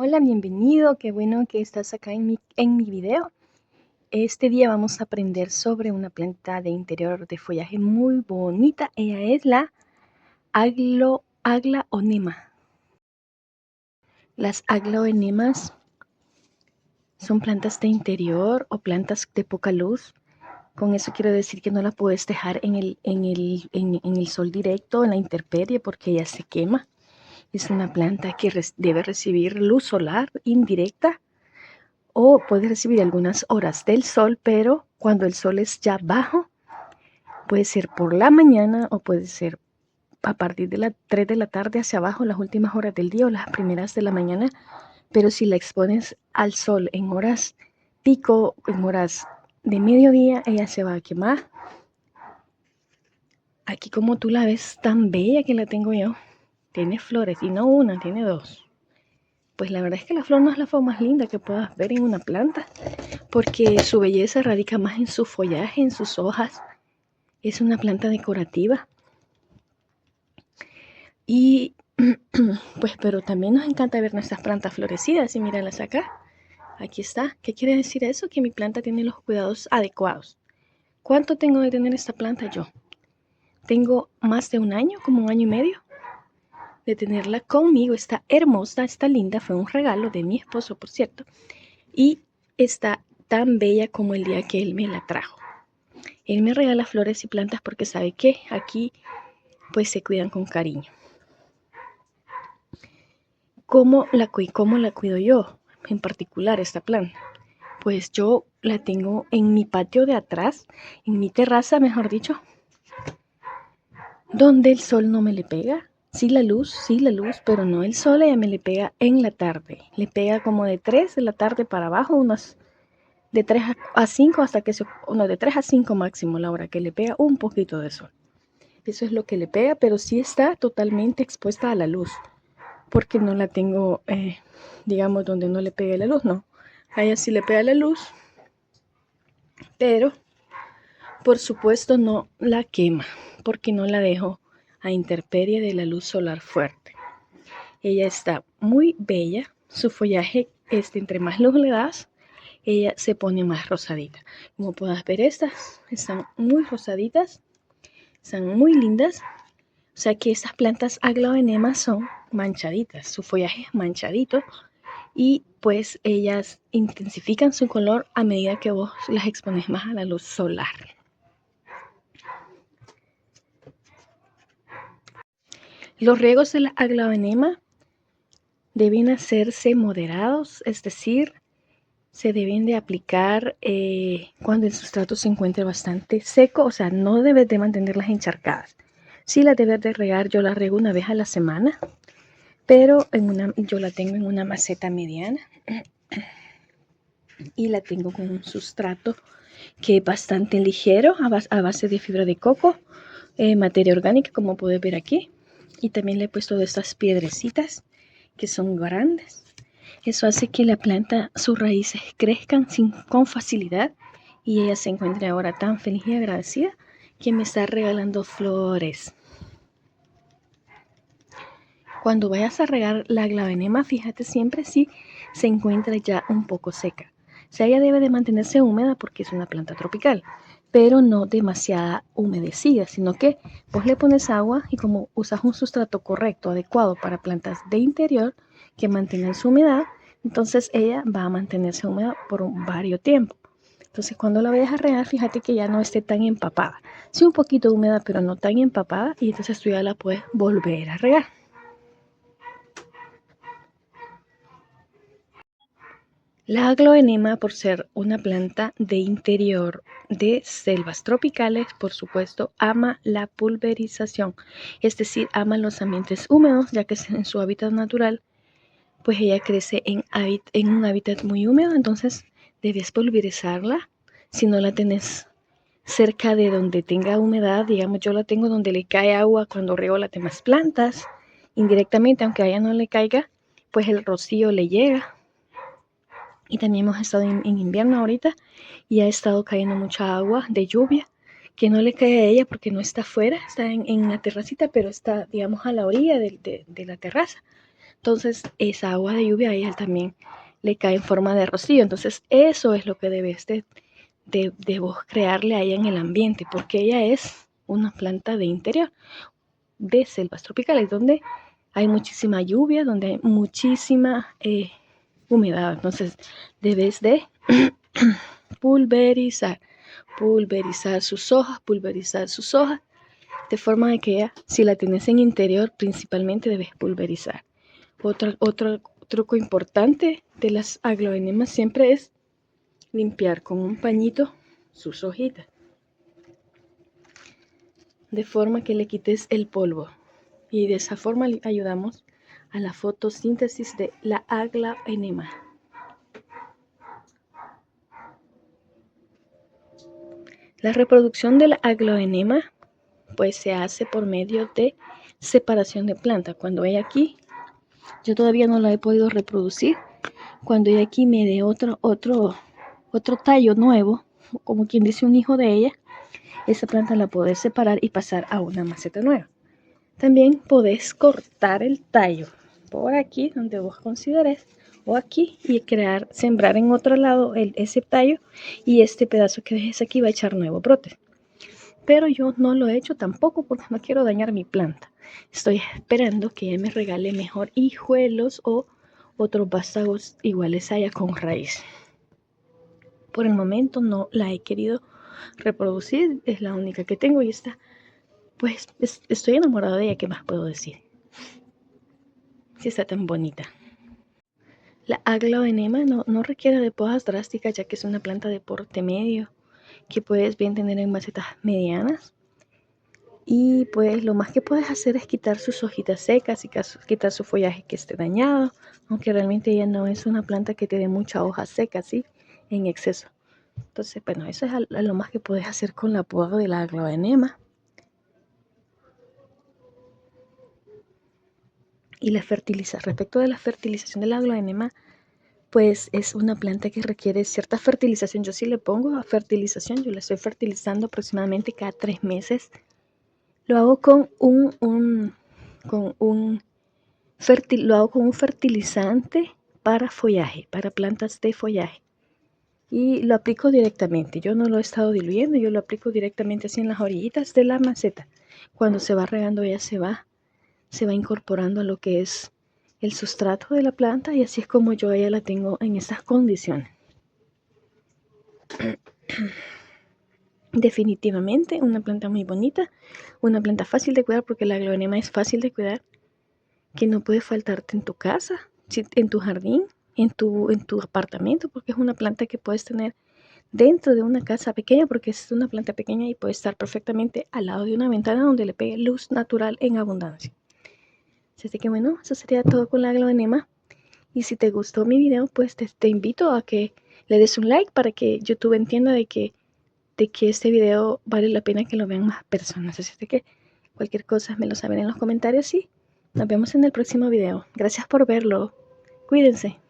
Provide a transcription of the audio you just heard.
Hola, bienvenido, qué bueno que estás acá en mi video. Este día vamos a aprender sobre una planta de interior de follaje muy bonita. Ella es la aglaonema. Las aglaonemas son plantas de interior o plantas de poca luz. Con eso quiero decir que no la puedes dejar en el sol directo, en la intemperie, porque ella se quema. Es una planta que debe recibir luz solar indirecta o puede recibir algunas horas del sol, pero cuando el sol es ya bajo, puede ser por la mañana o puede ser a partir de las 3 de la tarde hacia abajo, las últimas horas del día o las primeras de la mañana. Pero si la expones al sol en horas pico, en horas de mediodía, ella se va a quemar. Aquí como tú la ves, tan bella que la tengo yo. Tiene flores y no una, tiene dos. Pues la verdad es que la flor no es la flor más linda que puedas ver en una planta, porque su belleza radica más en su follaje, en sus hojas. Es una planta decorativa. Y pues, pero también nos encanta ver nuestras plantas florecidas y míralas acá. Aquí está. ¿Qué quiere decir eso? Que mi planta tiene los cuidados adecuados. ¿Cuánto tengo de tener esta planta yo? Tengo más de un año, como un año y medio, de tenerla conmigo. Está hermosa, está linda. Fue un regalo de mi esposo, por cierto. Y está tan bella como el día que él me la trajo. Él me regala flores y plantas porque sabe que aquí pues se cuidan con cariño. ¿Cómo la cuido yo en particular esta planta? Pues yo la tengo en mi patio de atrás, en mi terraza, mejor dicho, donde el sol no me le pega. Sí la luz, pero no el sol, ella me le pega en la tarde. Le pega como de 3 de la tarde para abajo, unas de 3 a 5 hasta que de 3 a 5 máximo la hora que le pega un poquito de sol. Eso es lo que le pega, pero sí está totalmente expuesta a la luz, porque no la tengo, digamos, donde no le pegue la luz, no. A ella sí le pega la luz, pero por supuesto no la quema, porque no la dejo a intemperie de la luz solar fuerte. Ella está muy bella, su follaje, entre más luz le das, ella se pone más rosadita. Como puedas ver, estas están muy rosaditas, están muy lindas. O sea que estas plantas aglaonemas son manchaditas, su follaje es manchadito y pues ellas intensifican su color a medida que vos las expones más a la luz solar. Los riegos de la aglaonema deben hacerse moderados, es decir, se deben de aplicar cuando el sustrato se encuentre bastante seco, o sea, no debes de mantenerlas encharcadas. Si las debes de regar, yo las riego una vez a la semana, pero yo la tengo en una maceta mediana y la tengo con un sustrato que es bastante ligero, a base de fibra de coco, materia orgánica, como puedes ver aquí, y también le he puesto de estas piedrecitas que son grandes. Eso hace que la planta, sus raíces crezcan con facilidad, y ella se encuentra ahora tan feliz y agradecida que me está regalando flores. Cuando vayas a regar la aglaonema, fíjate siempre si se encuentra ya un poco seca. O sea, ella debe de mantenerse húmeda porque es una planta tropical, pero no demasiada humedecida, sino que vos le pones agua y como usas un sustrato correcto, adecuado para plantas de interior que mantengan su humedad, entonces ella va a mantenerse húmeda por varios tiempo. Entonces cuando la vayas a regar, fíjate que ya no esté tan empapada. Sí, un poquito húmeda, pero no tan empapada, y entonces tú ya la puedes volver a regar. La aglaonema, por ser una planta de interior de selvas tropicales, por supuesto, ama la pulverización, es decir, ama los ambientes húmedos, ya que en su hábitat natural, pues ella crece en un hábitat muy húmedo, entonces debes pulverizarla. Si no la tenés cerca de donde tenga humedad, digamos, yo la tengo donde le cae agua cuando riego las demás plantas, indirectamente, aunque a ella no le caiga, pues el rocío le llega. Y también hemos estado en invierno ahorita y ha estado cayendo mucha agua de lluvia que no le cae a ella porque no está afuera, está en la terracita, pero está, digamos, a la orilla de la terraza. entonces esa agua de lluvia a ella también le cae en forma de rocío. Entonces eso es lo que debes de vos crearle a ella en el ambiente, porque ella es una planta de interior, de selvas tropicales, donde hay muchísima lluvia, donde hay muchísima humedad. Entonces debes de pulverizar sus hojas, de forma de que ella, si la tienes en interior, principalmente debes pulverizar. Otro truco importante de las aglaonemas siempre es limpiar con un pañito sus hojitas, de forma que le quites el polvo, y de esa forma le ayudamos a la fotosíntesis de la aglaonema. La reproducción de la aglaonema pues se hace por medio de separación de planta. Cuando hay aquí, yo todavía no la he podido reproducir. Cuando hay aquí me dé otro tallo nuevo, como quien dice un hijo de ella, esa planta la podés separar y pasar a una maceta nueva. También podés cortar el tallo por aquí donde vos consideres, o aquí, y sembrar en otro lado ese tallo, y este pedazo que dejes aquí va a echar nuevo brote. Pero yo no lo he hecho tampoco porque no quiero dañar mi planta. Estoy esperando que ella me regale mejor hijuelos o otros vástagos iguales a ella con raíz. Por el momento no la he querido reproducir, es la única que tengo y está, pues estoy enamorada de ella. ¿Qué más puedo decir? Si está tan bonita. La aglaonema no requiere de podas drásticas, ya que es una planta de porte medio que puedes bien tener en macetas medianas. Y pues lo más que puedes hacer es quitar sus hojitas secas y quitar su follaje que esté dañado, aunque realmente ella no es una planta que te dé mucha hoja seca, ¿sí? En exceso. Entonces, bueno, eso es lo más que puedes hacer con la poda de la aglaonema. Y respecto de la fertilización de la aglaonema, pues es una planta que requiere cierta fertilización. Yo sí le pongo a fertilización, yo la estoy fertilizando aproximadamente cada 3 meses. Lo hago con un fertilizante para follaje, para plantas de follaje. Y lo aplico directamente. Yo no lo he estado diluyendo, yo lo aplico directamente así en las orillitas de la maceta. Cuando se va regando, ella se va incorporando a lo que es el sustrato de la planta, y así es como yo ella la tengo en estas condiciones. Definitivamente una planta muy bonita, una planta fácil de cuidar, porque la aglaonema es fácil de cuidar, que no puede faltarte en tu casa, en tu jardín, en tu apartamento, porque es una planta que puedes tener dentro de una casa pequeña, porque es una planta pequeña y puede estar perfectamente al lado de una ventana donde le pegue luz natural en abundancia. Así que bueno, eso sería todo con la aglaonema. Y si te gustó mi video, pues te invito a que le des un like para que YouTube entienda de que este video vale la pena que lo vean más personas. Así que cualquier cosa me lo saben en los comentarios y nos vemos en el próximo video. Gracias por verlo. Cuídense.